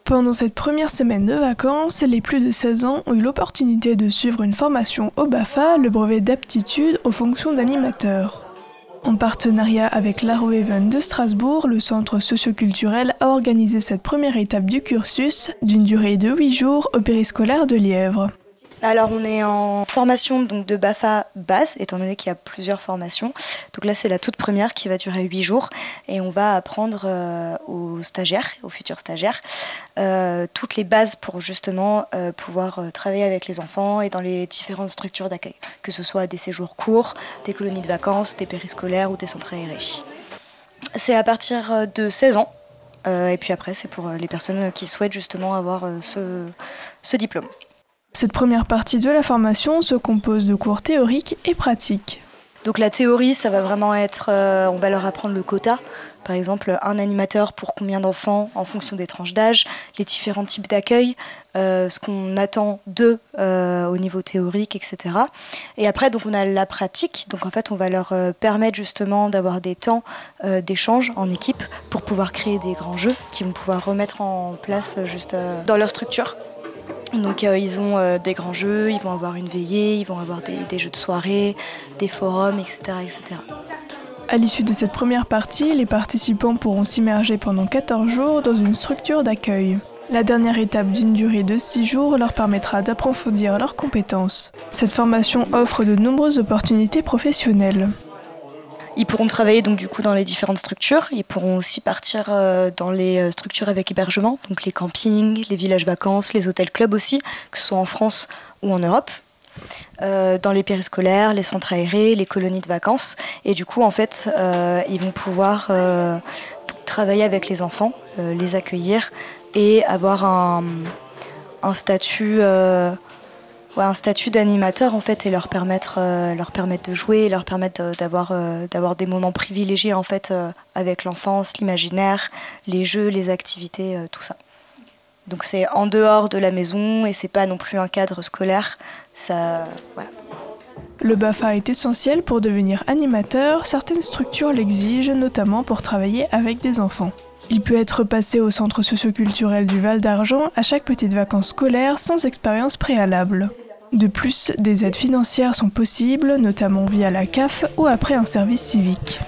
Pendant cette première semaine de vacances, les plus de 16 ans ont eu l'opportunité de suivre une formation au BAFA, le brevet d'aptitude aux fonctions d'animateur. En partenariat avec l'Arroeven de Strasbourg, le centre socioculturel a organisé cette première étape du cursus d'une durée de 8 jours au périscolaire de Lièvre. Alors on est en formation donc, de BAFA base, étant donné qu'il y a plusieurs formations. Donc là c'est la toute première qui va durer 8 jours et on va apprendre aux stagiaires, aux futurs stagiaires, toutes les bases pour justement pouvoir travailler avec les enfants et dans les différentes structures d'accueil, que ce soit des séjours courts, des colonies de vacances, des périscolaires ou des centres aérés. C'est à partir de 16 ans et puis après c'est pour les personnes qui souhaitent justement avoir ce diplôme. Cette première partie de la formation se compose de cours théoriques et pratiques. Donc la théorie, ça va vraiment être, on va leur apprendre le quota. Par exemple, un animateur pour combien d'enfants en fonction des tranches d'âge, les différents types d'accueil, ce qu'on attend d'eux au niveau théorique, etc. Et après, donc, on a la pratique. Donc en fait, on va leur permettre justement d'avoir des temps d'échange en équipe pour pouvoir créer des grands jeux qu'ils vont pouvoir remettre en place juste dans leur structure. Donc ils ont des grands jeux, ils vont avoir une veillée, ils vont avoir des jeux de soirée, des forums, etc., etc. À l'issue de cette première partie, les participants pourront s'immerger pendant 14 jours dans une structure d'accueil. La dernière étape d'une durée de 6 jours leur permettra d'approfondir leurs compétences. Cette formation offre de nombreuses opportunités professionnelles. Ils pourront travailler donc du coup dans les différentes structures. Ils pourront aussi partir dans les structures avec hébergement, donc les campings, les villages vacances, les hôtels clubs aussi, que ce soit en France ou en Europe. Dans les périscolaires, les centres aérés, les colonies de vacances. Et du coup, en fait, ils vont pouvoir travailler avec les enfants, les accueillir et avoir un statut d'animateur en fait et leur permettre de jouer, leur permettre d'avoir des moments privilégiés en fait avec l'enfance, l'imaginaire, les jeux, les activités, tout ça. Donc c'est en dehors de la maison et c'est pas non plus un cadre scolaire. Ça, voilà. Le BAFA est essentiel pour devenir animateur. Certaines structures l'exigent, notamment pour travailler avec des enfants. Il peut être passé au centre socioculturel du Val d'Argent à chaque petite vacances scolaires sans expérience préalable. De plus, des aides financières sont possibles, notamment via la CAF ou après un service civique.